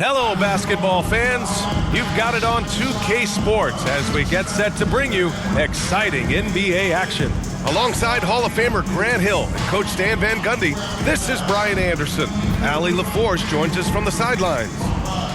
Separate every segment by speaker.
Speaker 1: Hello, basketball fans. You've got it on 2K Sports as we get set to bring you exciting NBA action. Alongside Hall of Famer Grant Hill and Coach Stan Van Gundy, this is Brian Anderson. Allie LaForce joins us from the sidelines.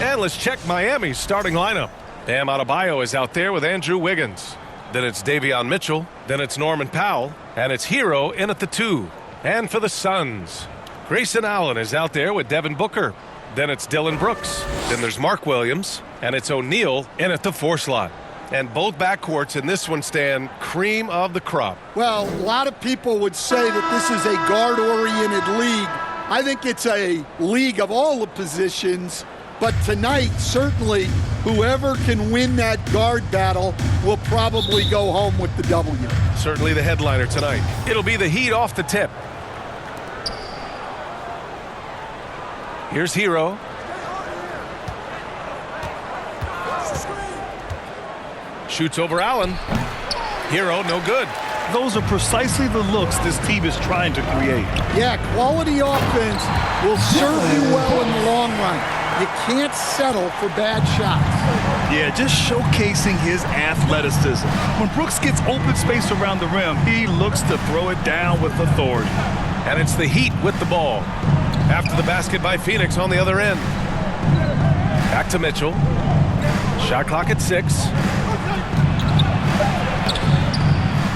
Speaker 1: And let's check Miami's starting lineup. Bam Adebayo is out there with Andrew Wiggins. Then it's Davion Mitchell. Then it's Norman Powell. And it's Herro in at the 2. And for the Suns, Grayson Allen is out there with Devin Booker. Then it's Dylan Brooks. Then there's Mark Williams. And it's O'Neal in at the 4 slot. And both backcourts in this one stand cream of the crop.
Speaker 2: Well, a lot of people would say that this is a guard-oriented league. I think it's a league of all the positions. But tonight, certainly, whoever can win that guard battle will probably go home with the W.
Speaker 1: Certainly the headliner tonight. It'll be the Heat off the tip. Here's Herro. Shoots over Allen. Herro, no good.
Speaker 3: Those are precisely the looks this team is trying to create.
Speaker 2: Yeah, quality offense will serve you well in the long run. You can't settle for bad shots.
Speaker 3: Yeah, just showcasing his athleticism. When Brooks gets open space around the rim, he looks to throw it down with authority.
Speaker 1: And it's the Heat with the ball. After the basket by Phoenix on the other end. Back to Mitchell. Shot clock at 6.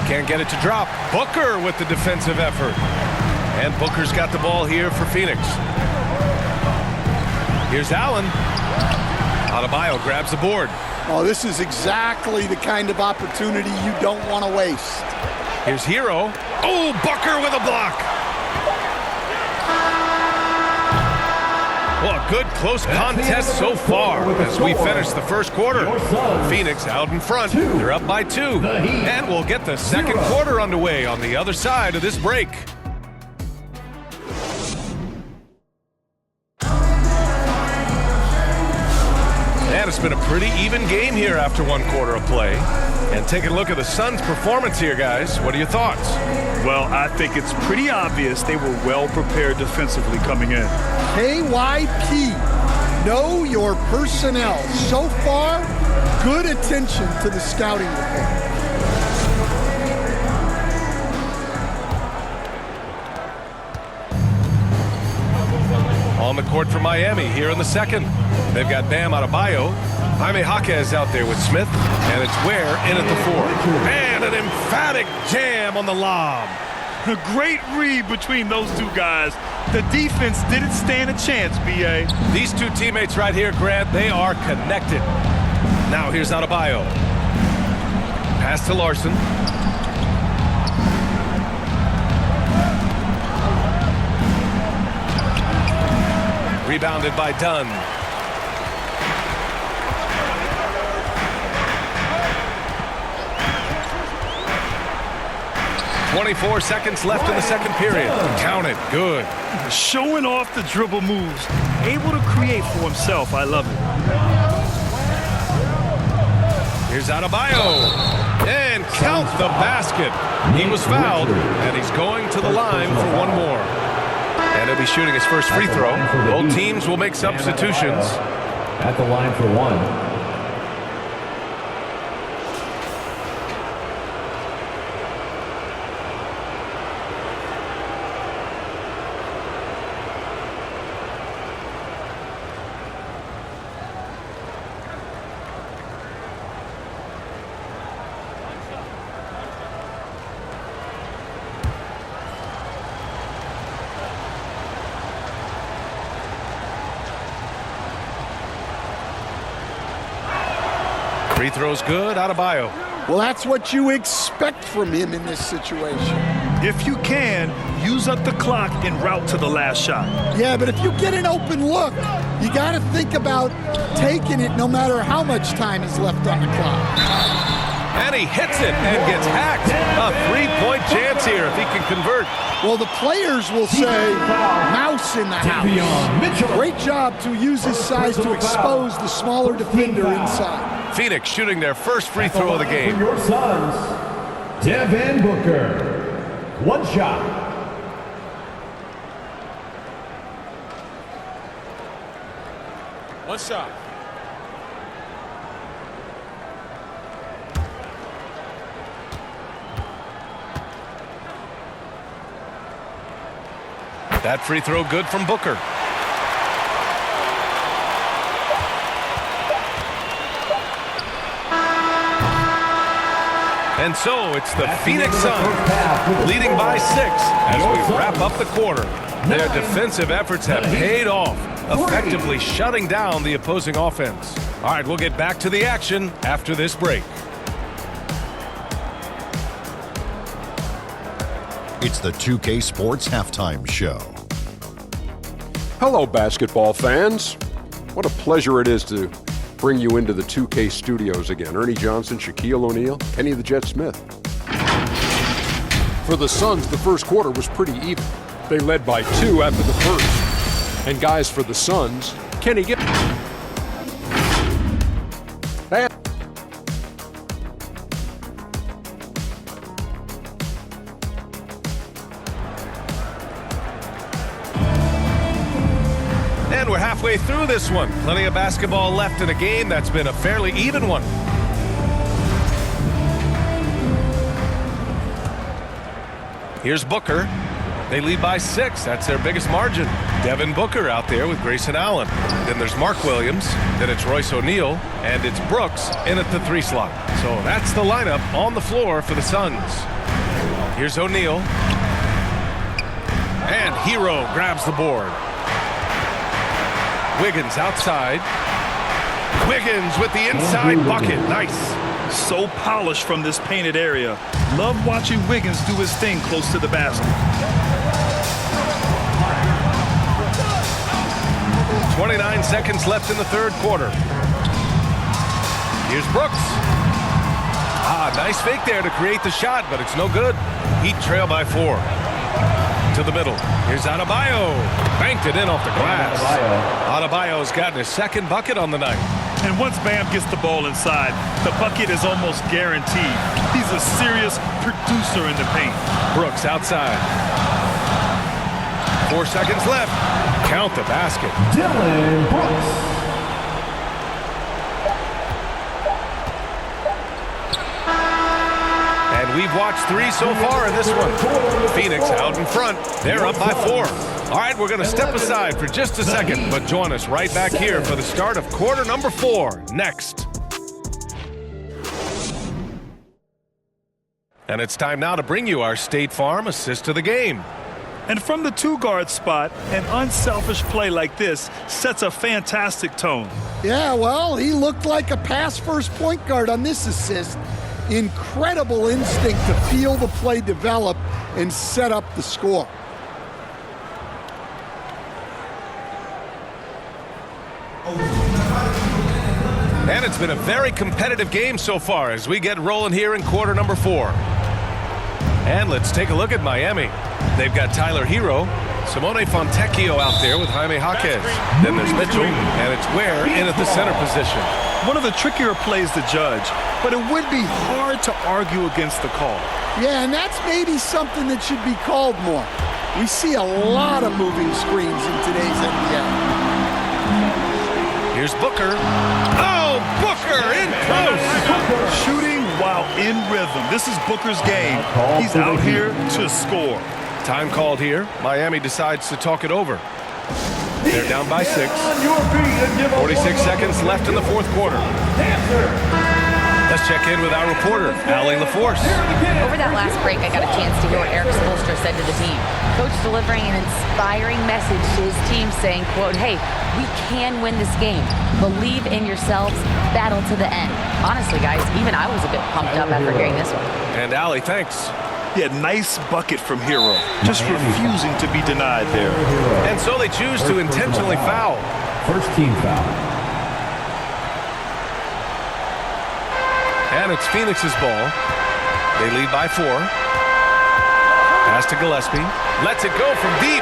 Speaker 1: Can't get it to drop. Booker with the defensive effort. And Booker's got the ball here for Phoenix. Here's Allen. Adebayo grabs the board.
Speaker 2: Oh, this is exactly the kind of opportunity you don't want to waste.
Speaker 1: Here's Herro. Oh, Booker with a block. Well, a good close contest so far as we finish the first quarter. Phoenix out in front. They're up by 2. And we'll get the second quarter underway on the other side of this break. And it's been a pretty even game here after 1 quarter of play. And taking a look at the Suns' performance here, guys. What are your thoughts?
Speaker 3: Well, I think it's pretty obvious they were well prepared defensively coming in.
Speaker 2: KYP, know your personnel. So far, good attention to the scouting report.
Speaker 1: On the court for Miami here in the second. They've got Bam Adebayo. Jaime Jaquez out there with Smith. And it's Ware in at the 4. And an emphatic jam on the lob.
Speaker 3: A great read between those two guys. The defense didn't stand a chance, B.A.
Speaker 1: These two teammates right here, Grant, they are connected. Now here's Adebayo. Pass to Larson. Rebounded by Dunn. .24 seconds left in the second period. Count it. Good.
Speaker 3: Showing off the dribble moves. Able to create for himself. I love it.
Speaker 1: Here's Adebayo. And count the basket. He was fouled, and he's going to the line for 1 more. And he'll be shooting his first free throw. Both teams will make substitutions.
Speaker 4: At the line for 1.
Speaker 1: Free throw's good, Adebayo.
Speaker 2: Well, that's what you expect from him in this situation.
Speaker 3: If you can, use up the clock en route to the last shot.
Speaker 2: Yeah, but if you get an open look, you got to think about taking it no matter how much time is left on the clock.
Speaker 1: And he hits it and gets hacked. A 3-point chance here if he can convert.
Speaker 2: Well, the players will say, mouse in the house. Great job to use his size to expose the smaller defender inside.
Speaker 1: Phoenix shooting their first free throw of the game.
Speaker 4: For your Suns, Devin Booker. 1 shot.
Speaker 5: One shot.
Speaker 1: That free throw good from Booker. And so it's the Phoenix Suns leading by 6 as we wrap up the quarter. Their defensive efforts have paid off, effectively shutting down the opposing offense. All right, we'll get back to the action after this break.
Speaker 6: It's the 2K Sports Halftime Show.
Speaker 7: Hello, basketball fans. What a pleasure it is to bring you into the 2K studios again. Ernie Johnson, Shaquille O'Neal, Kenny the Jet Smith. For the Suns, the first quarter was pretty even. They led by 2 after the first. And guys, for the Suns, Kenny get.
Speaker 1: And we're halfway through this one. Plenty of basketball left in a game that's been a fairly even one. Here's Booker. They lead by 6. That's their biggest margin. Devin Booker out there with Grayson Allen. Then there's Mark Williams. Then it's Royce O'Neal. And it's Brooks in at the 3 slot. So that's the lineup on the floor for the Suns. Here's O'Neal. And Herro grabs the board. Wiggins outside. Wiggins with the inside bucket. Nice.
Speaker 3: So polished from this painted area. Love watching Wiggins do his thing close to the basket.
Speaker 1: 29 seconds left in the third quarter. Here's Brooks. Nice fake there to create the shot, but it's no good. Heat trail by 4. To the middle. Here's Adebayo. Banked it in off the glass. Adebayo's gotten his second bucket on the night.
Speaker 3: And once Bam gets the ball inside, the bucket is almost guaranteed. He's a serious producer in the paint.
Speaker 1: Brooks outside. 4 seconds left. Count the basket.
Speaker 4: Dylan Brooks.
Speaker 1: And we've watched 3 so far in this one. Phoenix out in front. They're up by 4. All right, we're going to step aside for just a second, but join us right back here for the start of quarter number 4 next. And it's time now to bring you our State Farm assist of the game.
Speaker 3: And from the 2-guard spot, an unselfish play like this sets a fantastic tone.
Speaker 2: Yeah, well, he looked like a pass-first point guard on this assist. Incredible instinct to feel the play develop and set up the score.
Speaker 1: And it's been a very competitive game so far as we get rolling here in quarter number 4. And let's take a look at Miami. They've got Tyler Herro, Simone Fontecchio out there with Jaime Jaquez. Then there's Mitchell, and it's Ware in at the center position.
Speaker 3: One of the trickier plays to judge, but it would be hard to argue against the call.
Speaker 2: Yeah, and that's maybe something that should be called more. We see a lot of moving screens in today's NBA.
Speaker 1: Here's Booker. Oh, Booker in close.
Speaker 3: Shooting while in rhythm. This is Booker's game. He's out here to score.
Speaker 1: Time called here. Miami decides to talk it over. They're down by 6. 46 seconds left in the fourth quarter. Let's check in with our reporter, Allie LaForce.
Speaker 8: Over that last break, I got a chance to hear what Eric Spoelstra said to the team. Coach delivering an inspiring message to his team saying, quote, hey, we can win this game. Believe in yourselves. Battle to the end. Honestly, guys, even I was a bit pumped up after hearing this one.
Speaker 1: And Allie, thanks.
Speaker 3: Yeah, nice bucket from Herro. Just refusing to be denied there.
Speaker 1: And so they choose to intentionally foul.
Speaker 4: First team foul.
Speaker 1: And it's Phoenix's ball. They lead by 4. Pass to Gillespie. Lets it go from deep.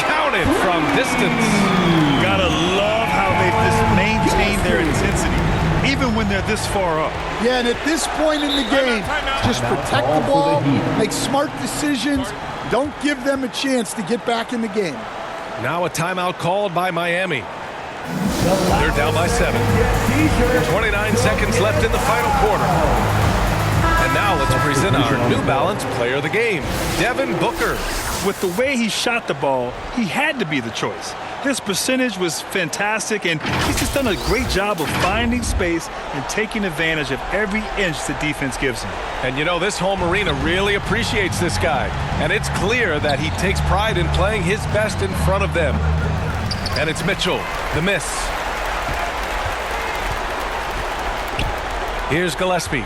Speaker 1: Counted from distance.
Speaker 3: Gotta love how they've just maintained their intensity, even when they're this far up.
Speaker 2: Yeah, and at this point in the game, just protect the ball, make smart decisions, don't give them a chance to get back in the game.
Speaker 1: Now a timeout called by Miami. They're down by 7. 29 seconds left in the final quarter. And now let's present our New Balance player of the game, Devin Booker.
Speaker 3: With the way he shot the ball, he had to be the choice. His percentage was fantastic, and he's just done a great job of finding space and taking advantage of every inch the defense gives him.
Speaker 1: And you know, this home arena really appreciates this guy. And it's clear that he takes pride in playing his best in front of them. And it's Mitchell, the miss. Here's Gillespie.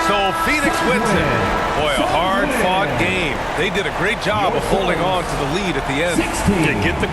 Speaker 1: So Phoenix wins it. Boy, a hard-fought game. They did a great job of holding on to the lead at the end.
Speaker 3: Get the